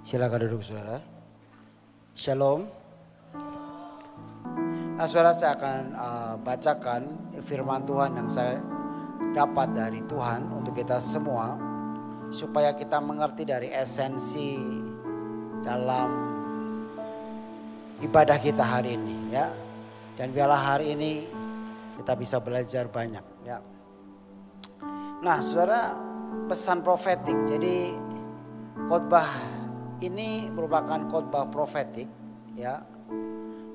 Silakan duduk saudara. Shalom. Nah saudara, saya akan bacakan firman Tuhan yang saya dapat dari Tuhan untuk kita semua. Supaya kita mengerti dari esensi dalam ibadah kita hari ini ya. Dan biarlah hari ini kita bisa belajar banyak ya. Nah saudara, pesan profetik. Jadi khotbah ini merupakan khotbah profetik ya,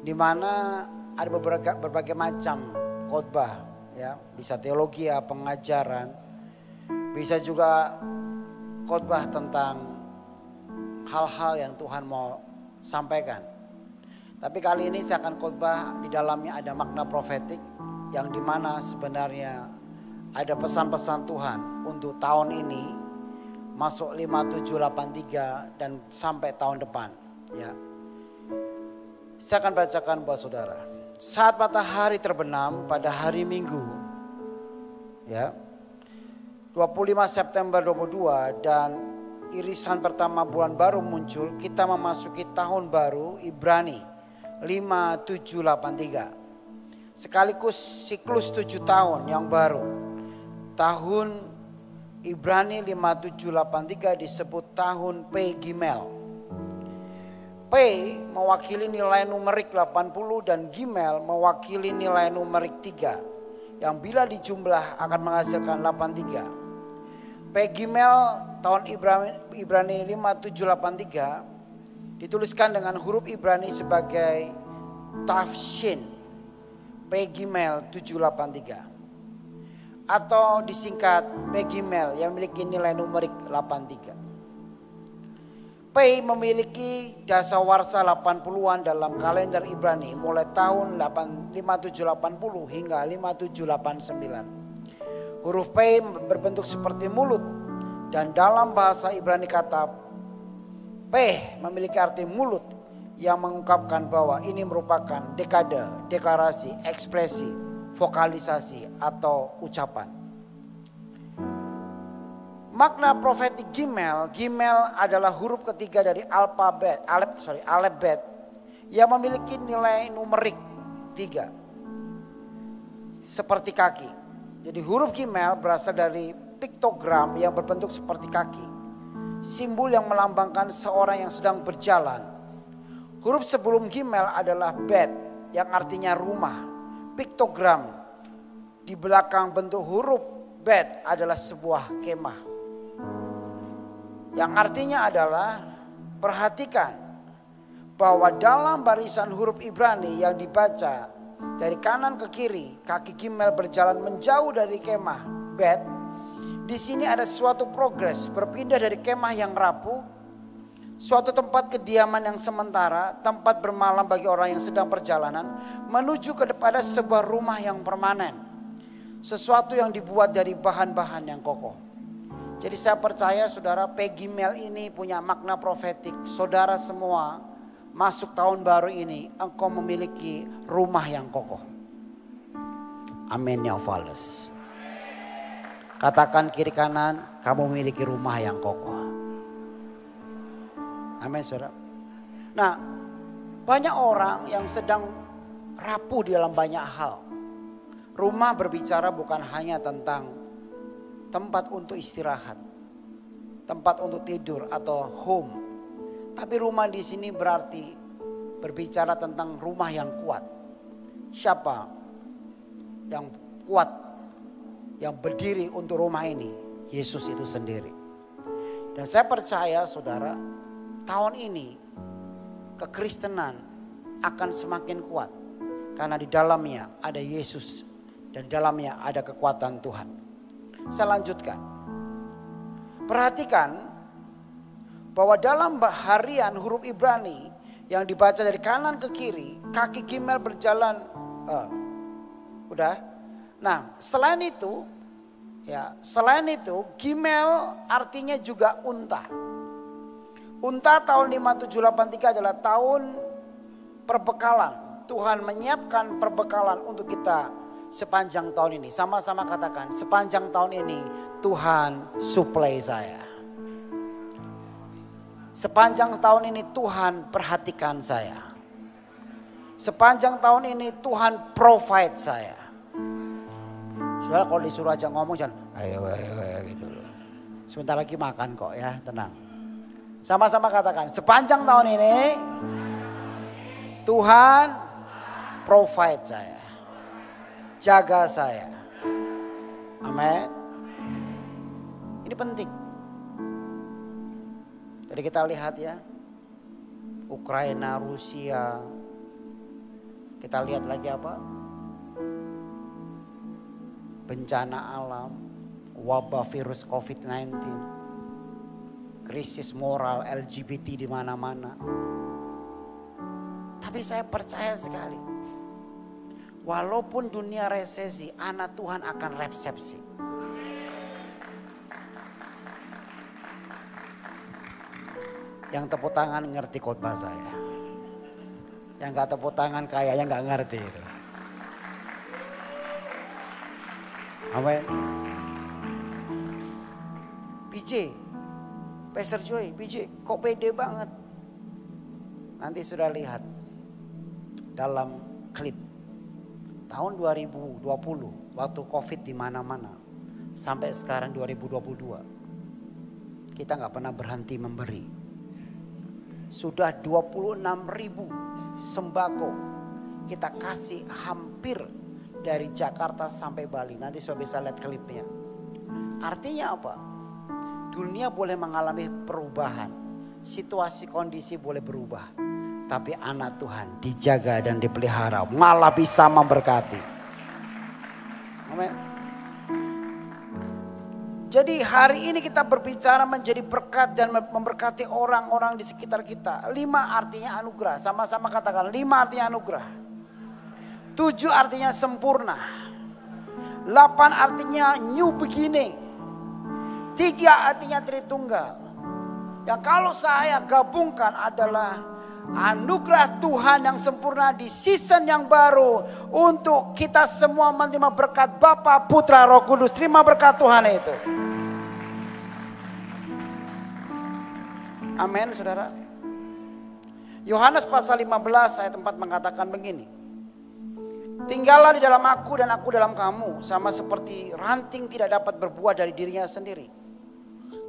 di mana ada berbagai macam khotbah ya, bisa teologi ya, pengajaran, bisa juga khotbah tentang hal-hal yang Tuhan mau sampaikan. Tapi kali ini saya akan khotbah di dalamnya ada makna profetik yang di mana sebenarnya ada pesan-pesan Tuhan untuk tahun ini. Masuk 5783 dan sampai tahun depan ya. Saya akan bacakan buat saudara. Saat matahari terbenam pada hari Minggu ya, 25 September 22 dan irisan pertama bulan baru muncul, kita memasuki tahun baru Ibrani 5783. Sekaligus siklus 7 tahun yang baru. Tahun Ibrani 5783 disebut tahun P Gimel. P mewakili nilai numerik 80 dan Gimel mewakili nilai numerik 3 yang bila dijumlah akan menghasilkan 83. P Gimel tahun Ibrani 5783 dituliskan dengan huruf Ibrani sebagai Tafshin P Gimel 783. Atau disingkat P Gimel yang memiliki nilai numerik 83. P memiliki dasawarsa 80-an dalam kalender Ibrani mulai tahun 5780 hingga 5789. Huruf P berbentuk seperti mulut dan dalam bahasa Ibrani kata P memiliki arti mulut yang mengungkapkan bahwa ini merupakan dekade, deklarasi, ekspresi, vokalisasi atau ucapan. Makna profetik Gimel, Gimel adalah huruf ketiga dari alfabet yang memiliki nilai numerik 3. Seperti kaki. Jadi huruf Gimel berasal dari piktogram yang berbentuk seperti kaki. Simbol yang melambangkan seorang yang sedang berjalan. Huruf sebelum Gimel adalah Bet yang artinya rumah. Piktogram di belakang bentuk huruf Bet adalah sebuah kemah. Yang artinya adalah perhatikan bahwa dalam barisan huruf Ibrani yang dibaca dari kanan ke kiri, kaki Gimel berjalan menjauh dari kemah Bet. Di sini ada suatu progres berpindah dari kemah yang rapuh, suatu tempat kediaman yang sementara, tempat bermalam bagi orang yang sedang perjalanan, menuju kepada sebuah rumah yang permanen. Sesuatu yang dibuat dari bahan-bahan yang kokoh. Jadi saya percaya saudara, P Gimel ini punya makna profetik. Saudara semua masuk tahun baru ini, engkau memiliki rumah yang kokoh. Amin ya Fales. Katakan kiri kanan, kamu memiliki rumah yang kokoh. Amin saudara. Nah, banyak orang yang sedang rapuh di dalam banyak hal. Rumah berbicara bukan hanya tentang tempat untuk istirahat, tempat untuk tidur atau home. Tapi rumah di sini berarti berbicara tentang rumah yang kuat. Siapa yang kuat, yang berdiri untuk rumah ini? Yesus itu sendiri. Dan saya percaya saudara, tahun ini kekristenan akan semakin kuat karena di dalamnya ada Yesus dan di dalamnya ada kekuatan Tuhan. Saya lanjutkan. Perhatikan bahwa dalam harian huruf Ibrani yang dibaca dari kanan ke kiri, kaki Gimel berjalan. Udah. Nah, selain itu Gimel artinya juga unta. Unta tahun 5783 adalah tahun perbekalan. Tuhan menyiapkan perbekalan untuk kita sepanjang tahun ini. Sama-sama katakan, sepanjang tahun ini Tuhan supply saya. Sepanjang tahun ini Tuhan perhatikan saya. Sepanjang tahun ini Tuhan provide saya. Saudara kalau disuruh aja ngomong jangan ayo gitu. Sebentar lagi makan kok ya, tenang. Sama-sama katakan, sepanjang tahun ini Tuhan provide saya. Jaga saya. Amin. Ini penting. Jadi kita lihat ya. Ukraina, Rusia. Kita lihat lagi apa? Bencana alam, wabah virus COVID-19. Krisis moral LGBT di mana-mana. Tapi saya percaya sekali. Walaupun dunia resesi, anak Tuhan akan resepsi. Yang tepuk tangan ngerti khotbah saya. Yang gak tepuk tangan kayaknya gak ngerti itu. Amin. PJ, Pastor Joy, PJ kok pede banget. Nanti sudah lihat dalam klip. Tahun 2020 waktu Covid di mana-mana sampai sekarang 2022 kita nggak pernah berhenti memberi. Sudah 26.000 sembako kita kasih hampir dari Jakarta sampai Bali. Nanti sudah bisa lihat klipnya. Artinya apa? Dunia boleh mengalami perubahan, situasi kondisi boleh berubah. Tapi anak Tuhan dijaga dan dipelihara, malah bisa memberkati. Amin. Jadi hari ini kita berbicara menjadi berkat dan memberkati orang-orang di sekitar kita. 5 artinya anugerah, sama-sama katakan 5 artinya anugerah. 7 artinya sempurna. 8 artinya new beginning. 3 artinya Tritunggal. Yang kalau saya gabungkan adalah anugerah Tuhan yang sempurna di season yang baru. Untuk kita semua menerima berkat Bapa, Putra, Roh Kudus. Terima berkat Tuhan itu. Amin saudara. Yohanes pasal 15 ayat 4 mengatakan begini. Tinggallah di dalam aku dan aku dalam kamu. Sama seperti ranting tidak dapat berbuah dari dirinya sendiri.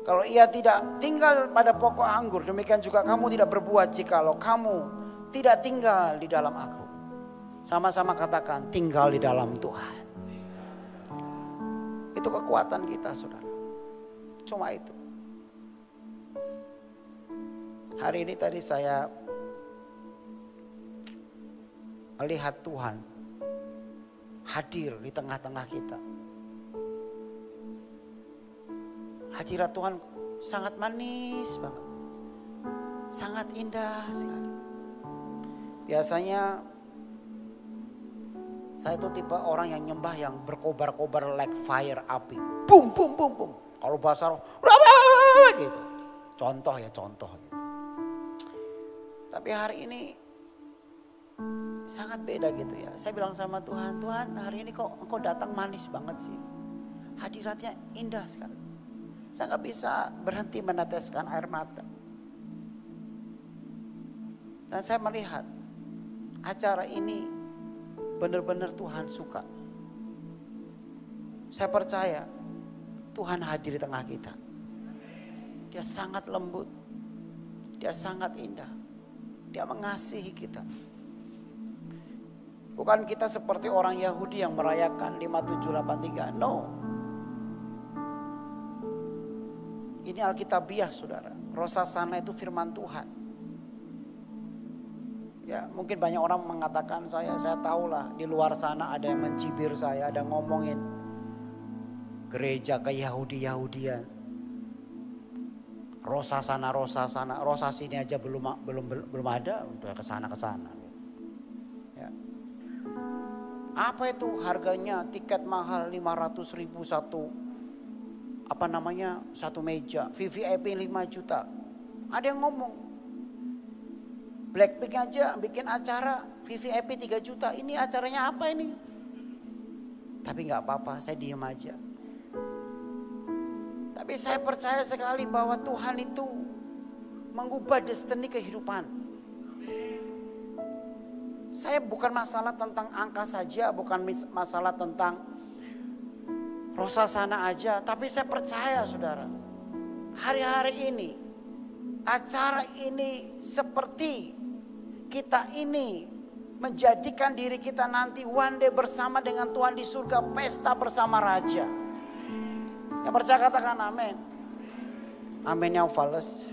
Kalau ia tidak tinggal pada pokok anggur, demikian juga kamu tidak berbuah jikalau kamu tidak tinggal di dalam aku. Sama-sama katakan tinggal di dalam Tuhan. Itu kekuatan kita saudara. Cuma itu. Hari ini tadi saya melihat Tuhan hadir di tengah-tengah kita. Hadirat Tuhan sangat manis banget. Sangat indah sekali. Biasanya saya itu tipe orang yang nyembah yang berkobar-kobar like fire api. Bum bum bum bum. Kalau bahasa roh gitu. Contoh ya contoh gitu. Tapi hari ini sangat beda gitu ya. Saya bilang sama Tuhan, Tuhan hari ini kok engkau datang manis banget sih. Hadiratnya indah sekali. Saya gak bisa berhenti meneteskan air mata. Dan saya melihat acara ini benar-benar Tuhan suka. Saya percaya Tuhan hadir di tengah kita. Dia sangat lembut. Dia sangat indah. Dia mengasihi kita. Bukan kita seperti orang Yahudi yang merayakan 5783. No. Ini Alkitabiah saudara. Rosasana itu firman Tuhan. Ya mungkin banyak orang mengatakan saya tahulah di luar sana ada yang mencibir saya. Ada ngomongin gereja ke Yahudi-Yahudian. Rosasana. Rosasini aja belum ada. Udah kesana. Ya. Apa itu harganya tiket mahal 500.000 satu meja, VVIP 5 juta. Ada yang ngomong, Blackpink aja bikin acara VVIP 3 juta. Ini acaranya apa ini? Tapi gak apa-apa, saya diem aja. Tapi saya percaya sekali bahwa Tuhan itu mengubah destiny kehidupan. Saya bukan masalah tentang angka saja, bukan masalah tentang rosasana aja. Tapi saya percaya saudara, hari-hari ini, acara ini seperti kita ini menjadikan diri kita nanti one day bersama dengan Tuhan di surga, pesta bersama Raja. Yang percaya katakan amin. Amin yang fales.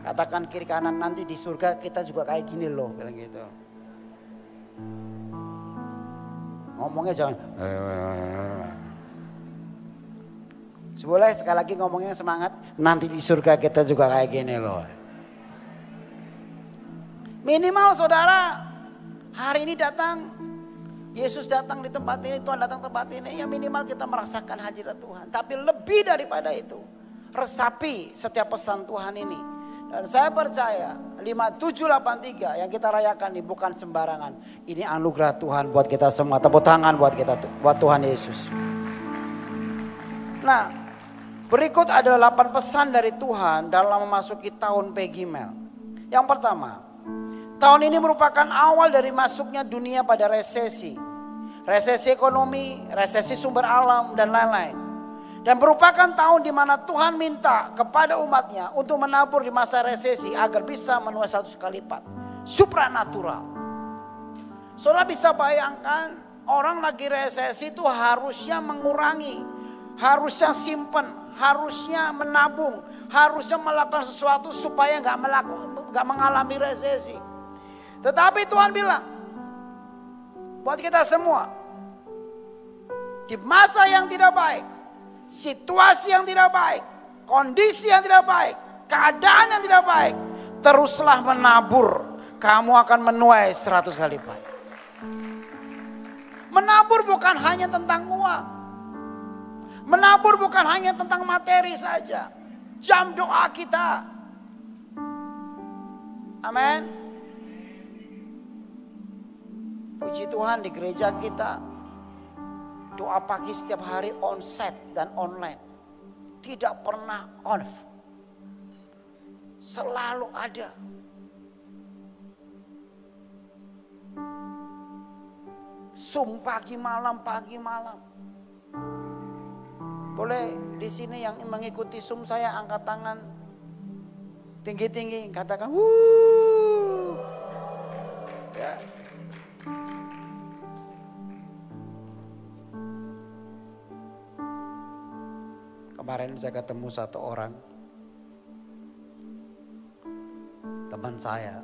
Katakan kiri kanan, nanti di surga kita juga kayak gini loh, bilang gitu. Ngomongnya jangan. Boleh sekali lagi ngomongnya semangat, nanti di surga kita juga kayak gini loh. Minimal saudara, hari ini datang, Yesus datang di tempat ini, Tuhan datang tempat ini, ya minimal kita merasakan hadirat Tuhan. Tapi lebih daripada itu, resapi setiap pesan Tuhan ini. Dan saya percaya 5783 yang kita rayakan ini bukan sembarangan. Ini anugerah Tuhan buat kita semua. Tepuk tangan buat kita, buat Tuhan Yesus. Nah, berikut adalah 8 pesan dari Tuhan dalam memasuki tahun Pegimel. Yang pertama, tahun ini merupakan awal dari masuknya dunia pada resesi. Resesi ekonomi, resesi sumber alam, dan lain-lain. Dan merupakan tahun di mana Tuhan minta kepada umatnya untuk menabur di masa resesi agar bisa menuai 100 kali lipat. Supranatural. Saudara bisa bayangkan orang lagi resesi itu harusnya mengurangi, harusnya simpen, harusnya menabung, harusnya melakukan sesuatu supaya nggak mengalami resesi. Tetapi Tuhan bilang, buat kita semua, di masa yang tidak baik, situasi yang tidak baik, kondisi yang tidak baik, keadaan yang tidak baik, teruslah menabur, kamu akan menuai 100 kali lipat. Menabur bukan hanya tentang uang, menabur bukan hanya tentang materi saja, jam doa kita. Amin. Puji Tuhan di gereja kita, doa pagi setiap hari onsite dan online. Tidak pernah off. Selalu ada. Zoom pagi malam. Boleh di sini yang mengikuti Zoom saya angkat tangan tinggi-tinggi, katakan wuh. Ya. Kemarin saya ketemu satu orang, teman saya,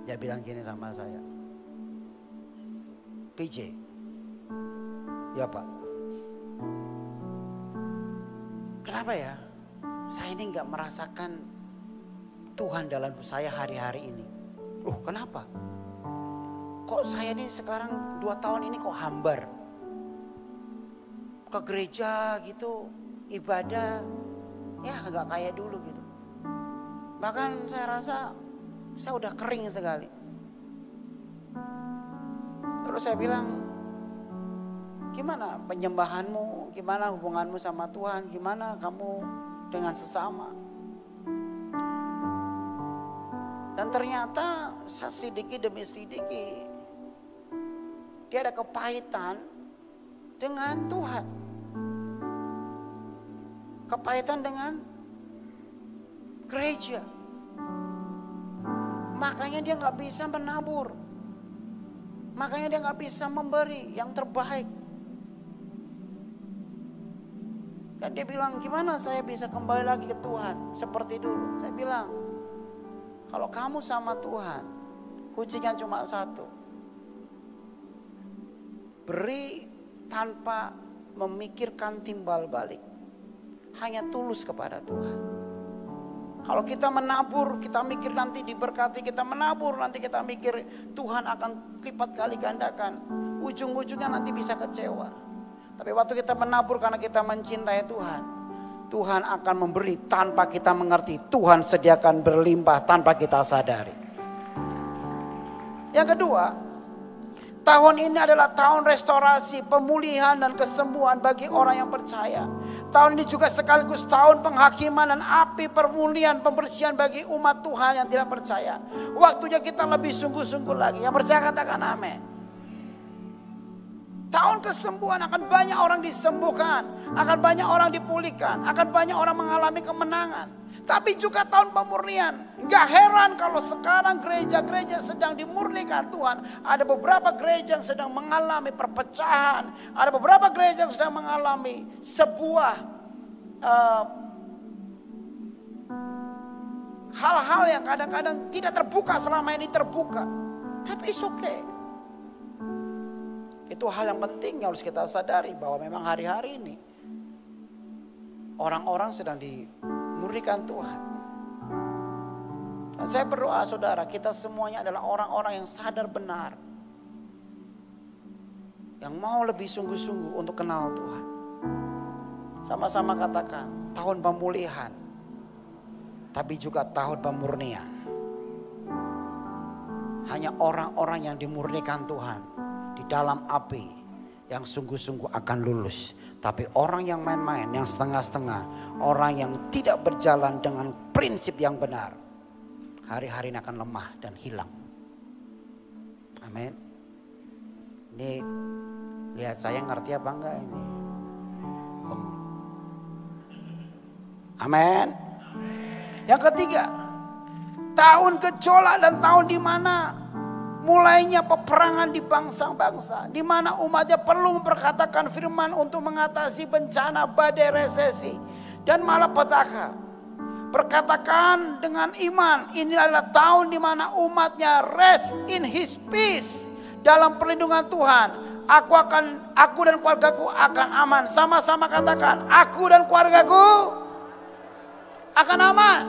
dia bilang gini sama saya, PJ, ya Pak, kenapa ya saya ini gak merasakan Tuhan dalam hidup saya hari-hari ini? Loh kenapa? Kok saya ini sekarang 2 tahun ini kok hambar? Ke gereja gitu, ibadah, ya agak kayak dulu gitu. Bahkan saya rasa saya udah kering sekali. Terus saya bilang, gimana penyembahanmu, gimana hubunganmu sama Tuhan, gimana kamu dengan sesama? Dan ternyata saya selidiki demi selidiki, dia ada kepahitan dengan Tuhan. Kepahitan dengan gereja. Makanya dia gak bisa menabur. Makanya dia gak bisa memberi yang terbaik. Dan dia bilang, gimana saya bisa kembali lagi ke Tuhan seperti dulu? Saya bilang, kalau kamu sama Tuhan, kuncinya cuma satu. Beri tanpa memikirkan timbal balik. Hanya tulus kepada Tuhan. Kalau kita menabur, kita mikir nanti diberkati, kita menabur, nanti kita mikir Tuhan akan lipat kali gandakan. Ujung-ujungnya nanti bisa kecewa. Tapi waktu kita menabur karena kita mencintai Tuhan, Tuhan akan memberi tanpa kita mengerti. Tuhan sediakan berlimpah tanpa kita sadari. Yang kedua, tahun ini adalah tahun restorasi, pemulihan dan kesembuhan bagi orang yang percaya. Tahun ini juga sekaligus tahun penghakiman dan api pemulihan, pembersihan bagi umat Tuhan yang tidak percaya. Waktunya kita lebih sungguh-sungguh lagi. Yang percaya katakan amin. Tahun kesembuhan, akan banyak orang disembuhkan, akan banyak orang dipulihkan, akan banyak orang mengalami kemenangan. Tapi juga tahun pemurnian. Gak heran kalau sekarang gereja-gereja sedang dimurnikan Tuhan. Ada beberapa gereja yang sedang mengalami perpecahan. Ada beberapa gereja yang sedang mengalami sebuah hal-hal yang kadang-kadang tidak terbuka, selama ini terbuka. Tapi it's okay. Itu hal yang penting yang harus kita sadari, bahwa memang hari-hari ini orang-orang sedang dimurnikan Tuhan. Dan saya berdoa saudara, kita semuanya adalah orang-orang yang sadar benar, yang mau lebih sungguh-sungguh untuk kenal Tuhan. Sama-sama katakan, tahun pemulihan, tapi juga tahun pemurnian. Hanya orang-orang yang dimurnikan Tuhan di dalam api yang sungguh-sungguh akan lulus. Tapi orang yang main-main, yang setengah-setengah, orang yang tidak berjalan dengan prinsip yang benar, hari-hari ini akan lemah dan hilang. Amin. Ini lihat saya ngerti apa enggak ini? Amin. Yang ketiga, tahun gejolak dan tahun di mana mulainya peperangan di bangsa-bangsa, di mana umatnya perlu memperkatakan firman untuk mengatasi bencana, badai, resesi, dan malapetaka. Perkatakan dengan iman, ini adalah tahun di mana umatnya rest in his peace, dalam perlindungan Tuhan. Aku dan keluargaku akan aman. Sama-sama katakan, aku dan keluargaku akan aman.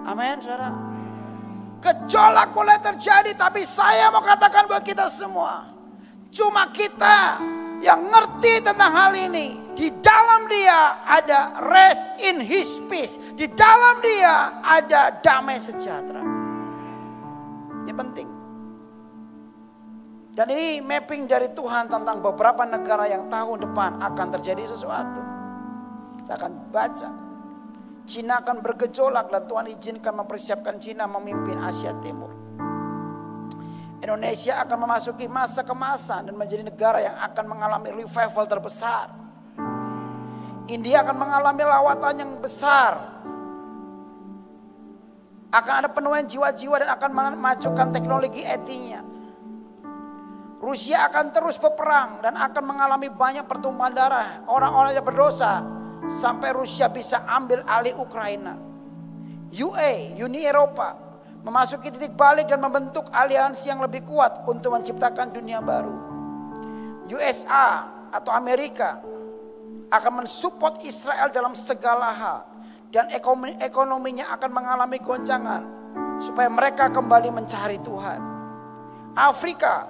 Amin, saudara. Gejolak boleh terjadi, tapi saya mau katakan buat kita semua, cuma kita yang ngerti tentang hal ini. Di dalam dia ada rest in his peace. Di dalam dia ada damai sejahtera. Ini penting. Dan ini mapping dari Tuhan tentang beberapa negara yang tahun depan akan terjadi sesuatu. Saya akan baca. Cina akan bergejolak dan Tuhan izinkan mempersiapkan Cina memimpin Asia Timur. Indonesia akan memasuki masa kemasan dan menjadi negara yang akan mengalami revival terbesar. India akan mengalami lawatan yang besar. Akan ada penuaian jiwa-jiwa dan akan memajukan teknologi IT-nya. Rusia akan terus berperang dan akan mengalami banyak pertumpahan darah. Orang-orang yang berdosa sampai Rusia bisa ambil alih Ukraina. Uni Eropa memasuki titik balik dan membentuk aliansi yang lebih kuat untuk menciptakan dunia baru. USA atau Amerika akan mensupport Israel dalam segala hal. Dan ekonominya akan mengalami goncangan supaya mereka kembali mencari Tuhan. Afrika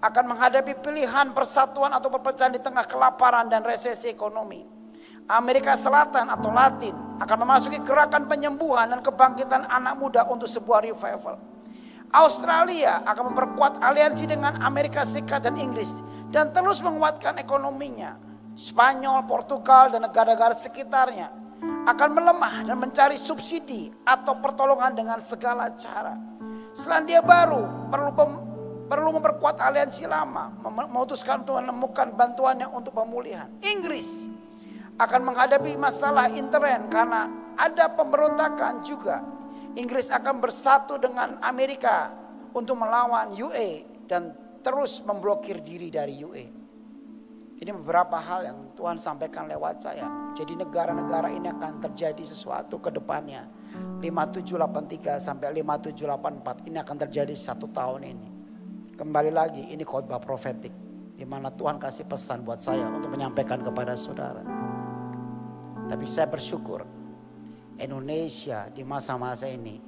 akan menghadapi pilihan persatuan atau perpecahan di tengah kelaparan dan resesi ekonomi. Amerika Selatan atau Latin akan memasuki gerakan penyembuhan dan kebangkitan anak muda untuk sebuah revival. Australia akan memperkuat aliansi dengan Amerika Serikat dan Inggris dan terus menguatkan ekonominya. Spanyol, Portugal dan negara-negara sekitarnya akan melemah dan mencari subsidi atau pertolongan dengan segala cara. Selandia Baru perlu memperkuat aliansi lama, memutuskan untuk menemukan bantuannya untuk pemulihan. Inggris akan menghadapi masalah intern karena ada pemberontakan juga. Inggris akan bersatu dengan Amerika untuk melawan UE dan terus memblokir diri dari UE. Ini beberapa hal yang Tuhan sampaikan lewat saya. Jadi negara-negara ini akan terjadi sesuatu ke depannya. 5783 sampai 5784 ini akan terjadi 1 tahun ini. Kembali lagi, ini khotbah profetik, di mana Tuhan kasih pesan buat saya untuk menyampaikan kepada saudara. Tapi saya bersyukur Indonesia di masa-masa ini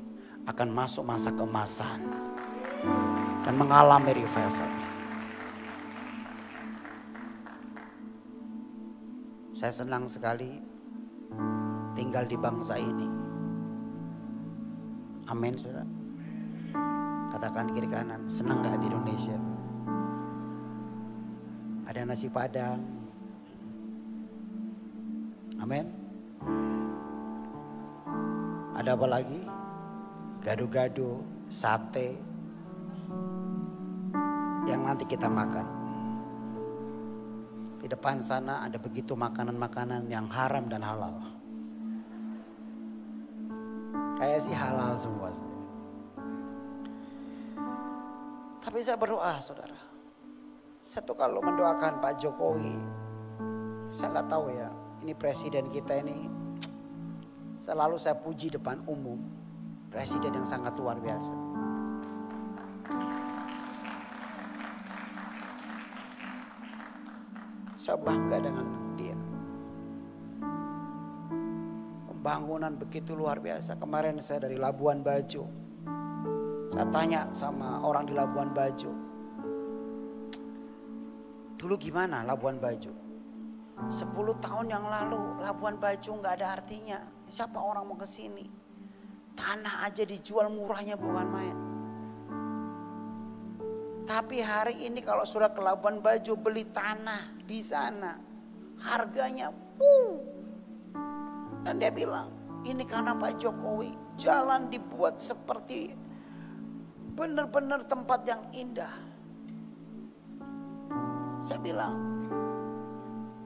akan masuk masa keemasan dan mengalami revival. Saya senang sekali tinggal di bangsa ini. Amin, saudara. Katakan kiri kanan, senang gak di Indonesia? Ada nasi padang. Amin. Ada apa lagi? Gado-gado, sate yang nanti kita makan. Di depan sana ada begitu makanan-makanan yang haram dan halal. Kayak sih halal semua. Tapi saya berdoa, saudara. Saya tuh kalau mendoakan Pak Jokowi, saya nggak tahu ya, ini presiden kita ini selalu saya puji depan umum. Presiden yang sangat luar biasa. Saya bangga dengan dia. Pembangunan begitu luar biasa. Kemarin saya dari Labuan Bajo. Saya tanya sama orang di Labuan Bajo. Dulu gimana Labuan Bajo? 10 tahun yang lalu Labuan Bajo gak ada artinya. Siapa orang mau ke sini? Tanah aja dijual murahnya bukan main. Tapi hari ini kalau sudah ke Labuan Bajo beli tanah di sana, harganya dan dia bilang ini karena Pak Jokowi, jalan dibuat seperti benar-benar tempat yang indah. Saya bilang,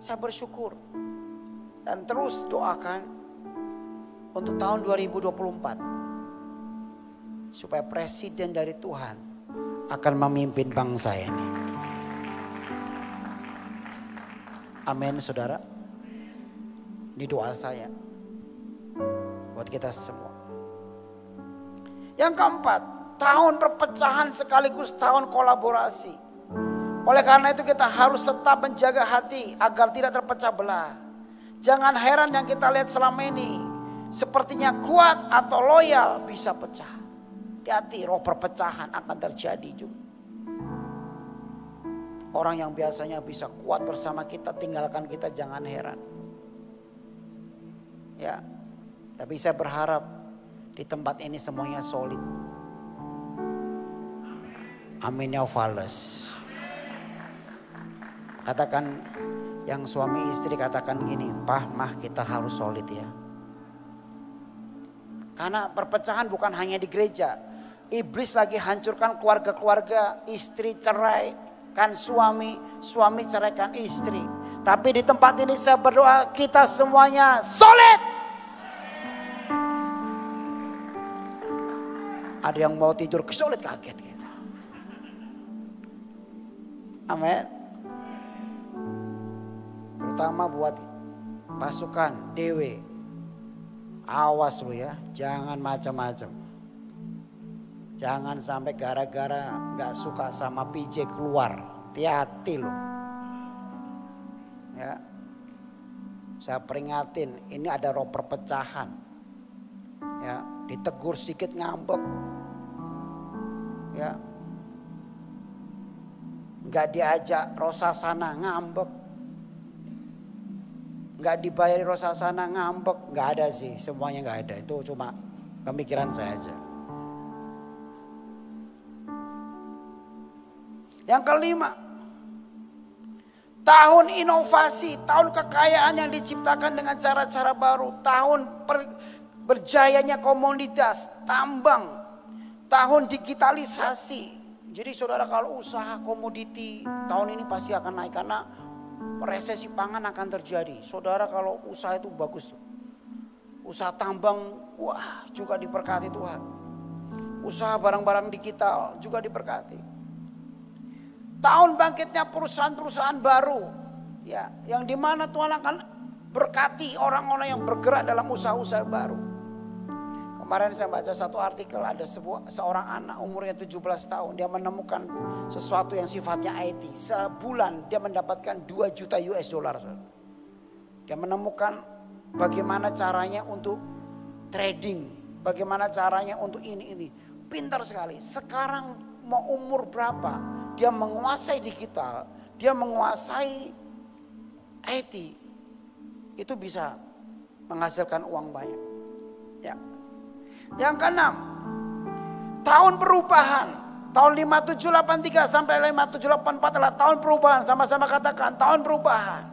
saya bersyukur dan terus doakan untuk tahun 2024 supaya presiden dari Tuhan akan memimpin bangsa ini. Amin, saudara. Ini doa saya buat kita semua. Yang keempat, tahun perpecahan sekaligus tahun kolaborasi. Oleh karena itu kita harus tetap menjaga hati agar tidak terpecah belah. Jangan heran yang kita lihat selama ini sepertinya kuat atau loyal bisa pecah. Hati-hati, roh perpecahan akan terjadi juga. Orang yang biasanya bisa kuat bersama kita tinggalkan kita, jangan heran. Ya, tapi saya berharap di tempat ini semuanya solid. Amin ya Fales. Katakan yang suami istri, katakan gini, Pah, Mah, kita harus solid ya. Karena perpecahan bukan hanya di gereja. Iblis lagi hancurkan keluarga-keluarga, istri cerai kan suami, suami ceraikan istri. Tapi di tempat ini saya berdoa kita semuanya solid. Ada yang mau tidur kesolid kaget kita. Amin. Terutama buat pasukan dewe. Awas lu ya, jangan macam-macam. Jangan sampai gara-gara gak suka sama PJ keluar. Hati-hati loh. Ya. Saya peringatin, ini ada roh perpecahan. Ya, ditegur sedikit ngambek. Ya. Gak diajak rosasana ngambek. Gak dibayari rosasana ngambek. Gak ada sih, semuanya gak ada. Itu cuma pemikiran saya aja. Yang kelima, tahun inovasi, tahun kekayaan yang diciptakan dengan cara-cara baru, tahun berjayanya komunitas, tambang, tahun digitalisasi. Jadi saudara kalau usaha komoditi tahun ini pasti akan naik karena resesi pangan akan terjadi. Saudara kalau usaha itu bagus. Usaha tambang, wah juga diberkati Tuhan. Usaha barang-barang digital juga diberkati. Tahun bangkitnya perusahaan-perusahaan baru, ya, yang dimana Tuhan akan berkati orang-orang yang bergerak dalam usaha-usaha baru. Kemarin saya baca satu artikel, ada seorang anak umurnya 17 tahun, dia menemukan sesuatu yang sifatnya IT. Sebulan dia mendapatkan 2 juta US dollar. Dia menemukan bagaimana caranya untuk trading, bagaimana caranya untuk ini. Pintar sekali. Sekarang mau umur berapa? Dia menguasai digital, dia menguasai IT. itu bisa menghasilkan uang banyak. Ya. Yang keenam, tahun perubahan. Tahun 5783 sampai 5784 adalah tahun perubahan. Sama-sama katakan tahun perubahan.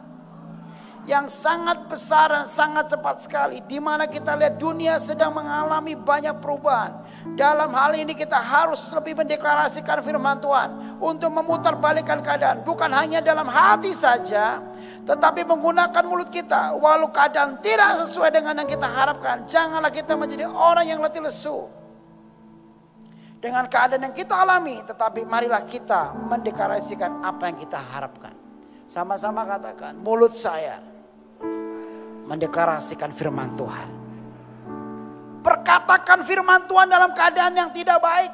Yang sangat besar dan sangat cepat sekali. Di mana kita lihat dunia sedang mengalami banyak perubahan. Dalam hal ini kita harus lebih mendeklarasikan firman Tuhan. Untuk memutarbalikkan keadaan. Bukan hanya dalam hati saja. Tetapi menggunakan mulut kita. Walau keadaan tidak sesuai dengan yang kita harapkan. Janganlah kita menjadi orang yang letih lesu. Dengan keadaan yang kita alami. Tetapi marilah kita mendeklarasikan apa yang kita harapkan. Sama-sama katakan, mulut saya mendeklarasikan firman Tuhan. Perkatakan firman Tuhan dalam keadaan yang tidak baik.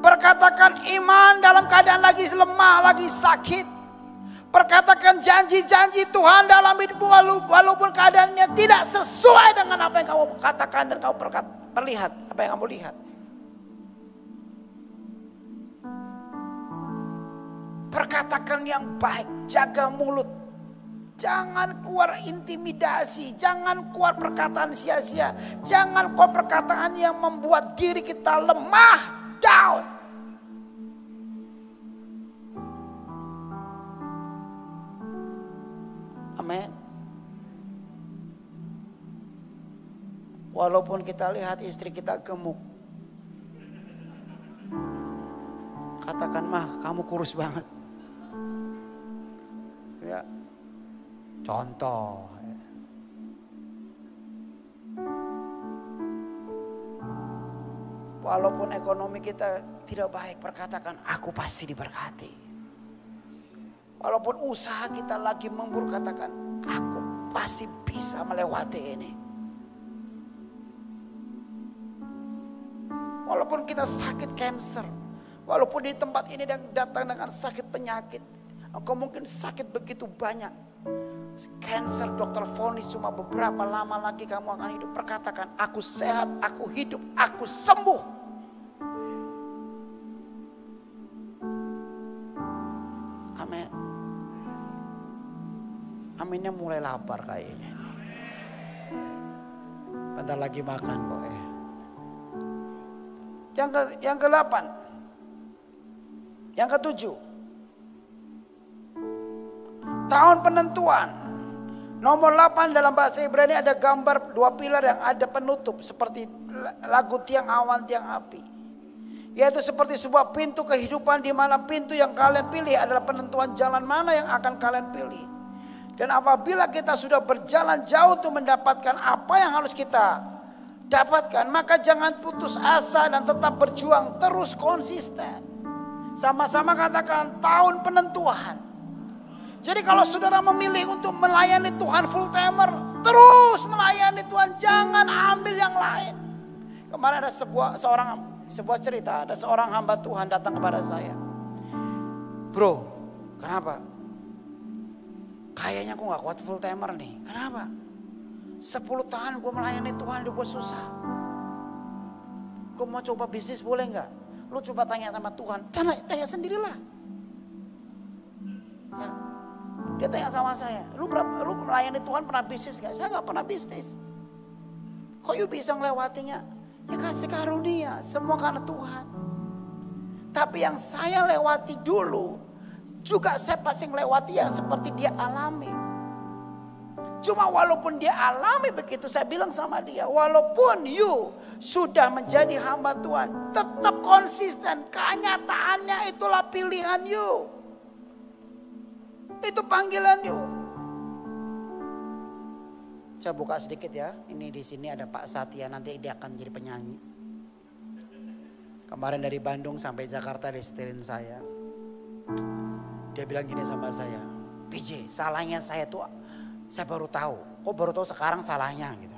Perkatakan iman dalam keadaan lagi lemah, lagi sakit. Perkatakan janji-janji Tuhan dalam hidupmu walaupun keadaannya tidak sesuai dengan apa yang kamu katakan dan kamu perlihat, apa yang kamu lihat. Perkatakan yang baik, jaga mulut. Jangan keluar intimidasi, jangan keluar perkataan sia-sia. Jangan keluar perkataan yang membuat diri kita lemah, down. Amin. Walaupun kita lihat istri kita gemuk. Katakan, mah kamu kurus banget. Ya. Contoh. Walaupun ekonomi kita tidak baik, perkatakan aku pasti diberkati. Walaupun usaha kita lagi memburuk, katakan aku pasti bisa melewati ini. Walaupun kita sakit kanker, walaupun di tempat ini datang dengan sakit penyakit, engkau mungkin sakit begitu banyak. Cancer, dokter vonis cuma beberapa lama lagi kamu akan hidup. Perkatakan, aku sehat, aku hidup, aku sembuh. Amin. Aminnya mulai lapar kayaknya. Bentar lagi makan kok ya. Yang ke-8. Yang ke-7. Tahun penentuan. Nomor 8 dalam bahasa Ibrani ada gambar 2 pilar yang ada penutup. Seperti lagu tiang awan, tiang api. Yaitu seperti sebuah pintu kehidupan, di mana pintu yang kalian pilih adalah penentuan jalan mana yang akan kalian pilih. Dan apabila kita sudah berjalan jauh untuk mendapatkan apa yang harus kita dapatkan, maka jangan putus asa dan tetap berjuang, terus konsisten. Sama-sama katakan tahun penentuan. Jadi kalau saudara memilih untuk melayani Tuhan full timer, terus melayani Tuhan, jangan ambil yang lain. Kemarin ada sebuah cerita, ada seorang hamba Tuhan datang kepada saya. Bro, kenapa? Kayaknya aku gak kuat full timer nih. Kenapa? 10 tahun gue melayani Tuhan, gue susah. Gue mau coba bisnis boleh gak? Lu coba tanya sama Tuhan, tanya sendirilah. Ya. Dia tanya sama saya, lu melayani Tuhan pernah bisnis gak? Saya gak pernah bisnis. Kok you bisa melewatinya? Ya kasih karunia, semua karena Tuhan. Tapi yang saya lewati dulu, juga saya pasti melewati yang seperti dia alami. Cuma walaupun dia alami begitu, saya bilang sama dia, walaupun you sudah menjadi hamba Tuhan, tetap konsisten. Kenyataannya itulah pilihan you. Itu panggilan you. Saya buka sedikit ya. Ini di sini ada Pak Satya, nanti dia akan jadi penyanyi. Kemarin dari Bandung sampai Jakarta disetirin saya. Dia bilang gini sama saya, PJ, salahnya saya tuh, saya baru tahu. Kok baru tahu sekarang salahnya gitu.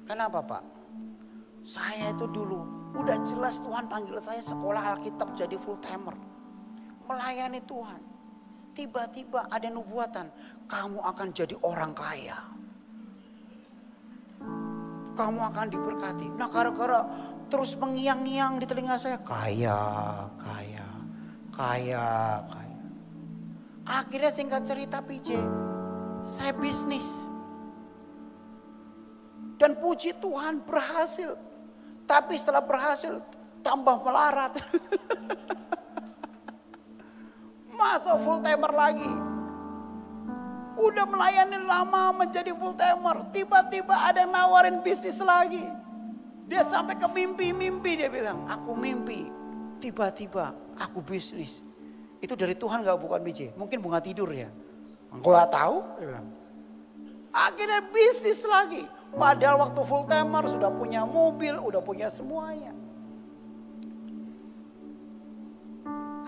Kenapa Pak? Saya itu dulu udah jelas Tuhan panggil saya sekolah Alkitab jadi full timer. Melayani Tuhan. Tiba-tiba ada nubuatan, kamu akan jadi orang kaya. Kamu akan diberkati. Nah gara-gara terus mengiang-ngiang di telinga saya, kaya. Akhirnya singkat cerita PJ, Saya bisnis. Dan puji Tuhan berhasil. Tapi setelah berhasil tambah melarat. Masuk full timer lagi. Udah melayani lama menjadi full timer. Tiba-tiba ada yang nawarin bisnis lagi. Dia sampai ke mimpi-mimpi, dia bilang, aku mimpi. Tiba-tiba aku bisnis. Itu dari Tuhan gak bukan biji? Mungkin bunga tidur ya. Engkau gak tahu? Dia bilang. Akhirnya bisnis lagi. Padahal waktu full timer sudah punya mobil, udah punya semuanya.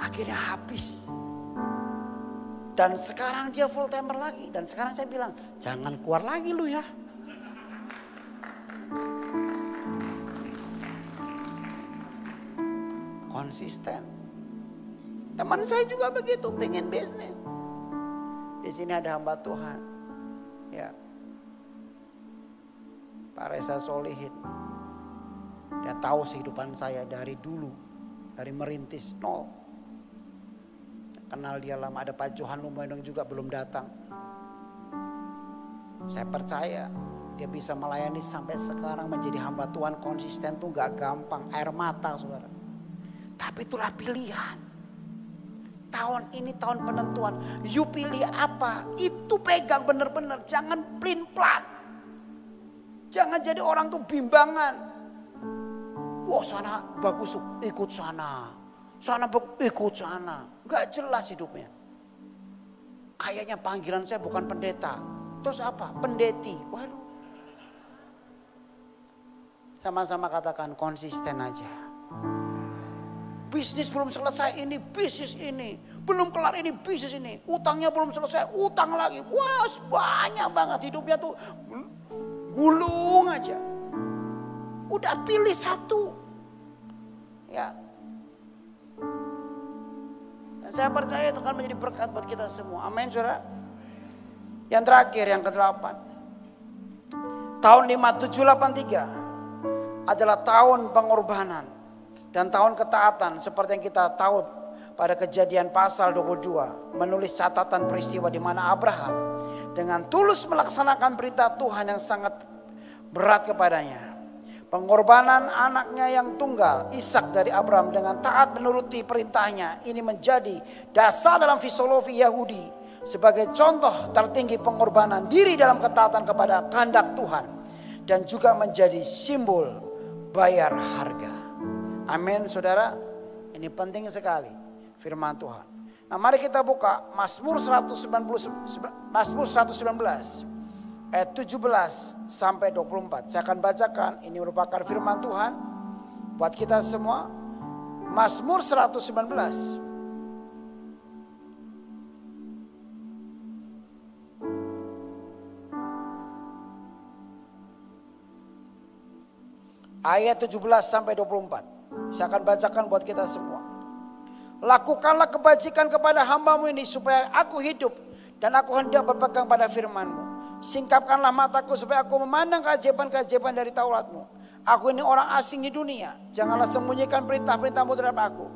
Akhirnya habis. Dan sekarang dia full timer lagi. Dan sekarang saya bilang, jangan keluar lagi lu ya. Konsisten. Teman saya juga begitu, pengen bisnis. Di sini ada hamba Tuhan. Ya. Pak Reza Solihin. Dia tahu kehidupan saya dari dulu. Dari merintis nol. Kenal dia lama, ada Pak Johan Lumoendong juga belum datang. Saya percaya dia bisa melayani sampai sekarang menjadi hamba Tuhan konsisten tuh gak gampang. Air mata saudara. Tapi itulah pilihan. Tahun ini tahun penentuan. You pilih apa? Itu pegang benar-benar. Jangan plan. Jangan jadi orang tuh bimbangan. Wah sana bagus, ikut sana. Sana ikut sana. Gak jelas hidupnya. Kayaknya panggilan saya bukan pendeta. Terus apa? Pendeti. Waduh. Sama-sama katakan konsisten aja. Bisnis belum selesai ini, bisnis ini. Belum kelar ini, bisnis ini. Utangnya belum selesai, utang lagi. Wah banyak banget hidupnya tuh. Gulung aja. Udah pilih satu. Ya. Dan saya percaya itu kan menjadi berkat buat kita semua. Amin saudara. Yang terakhir, yang ke-8. Tahun 5783 adalah tahun pengorbanan. Dan tahun ketaatan seperti yang kita tahu pada Kejadian pasal 22. Menulis catatan peristiwa di mana Abraham dengan tulus melaksanakan perintah Tuhan yang sangat berat kepadanya. Pengorbanan anaknya yang tunggal, Ishak dari Abraham dengan taat menuruti perintahnya. Ini menjadi dasar dalam filosofi Yahudi sebagai contoh tertinggi pengorbanan diri dalam ketaatan kepada kehendak Tuhan. Dan juga menjadi simbol bayar harga. Amin saudara. Ini penting sekali firman Tuhan. Nah mari kita buka Mazmur 119 ayat 17 sampai 24. Saya akan bacakan, ini merupakan firman Tuhan buat kita semua. Mazmur 119 ayat 17 sampai 24. Saya akan bacakan buat kita semua. Lakukanlah kebajikan kepada hambamu ini supaya aku hidup dan aku hendak berpegang pada firman-Mu. Singkapkanlah mataku supaya aku memandang keajaiban-keajaiban dari Taurat-Mu. Aku ini orang asing di dunia. Janganlah sembunyikan perintah-perintah-Mu terhadap aku.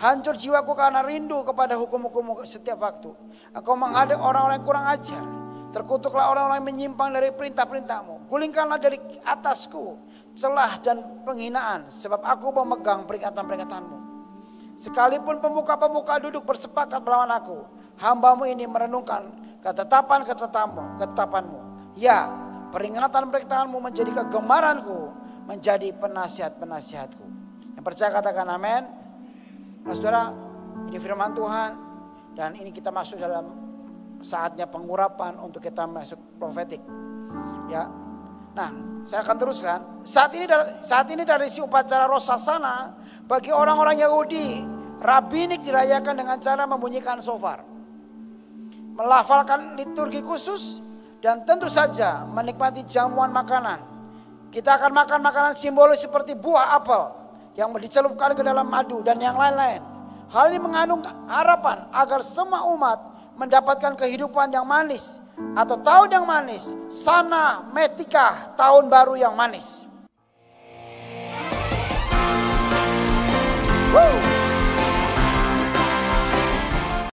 Hancur jiwaku karena rindu kepada hukum-hukum-Mu setiap waktu. Aku menghadap orang-orang yang kurang ajar. Terkutuklah orang-orang yang menyimpang dari perintah-perintah-Mu. Gulingkanlah dari atasku celah dan penghinaan, sebab aku memegang peringatan-peringatanmu. Sekalipun pemuka-pemuka duduk bersepakat melawan aku, hambamu ini merenungkan ketetapanmu. Ya, peringatan-peringatanmu menjadi kegemaranku, menjadi penasihat-penasihatku. Yang percaya katakan amin. Nah saudara, ini firman Tuhan. Dan ini kita masuk dalam saatnya pengurapan untuk kita masuk profetik. Ya. Nah, saya akan teruskan. Saat ini tradisi upacara Rosh Hashanah bagi orang-orang Yahudi rabbinik dirayakan dengan cara membunyikan shofar, melafalkan liturgi khusus, dan tentu saja menikmati jamuan makanan. Kita akan makan makanan simbolis seperti buah apel yang dicelupkan ke dalam madu dan yang lain-lain. Hal ini mengandung harapan agar semua umat mendapatkan kehidupan yang manis atau tahun yang manis, sana metika, tahun baru yang manis.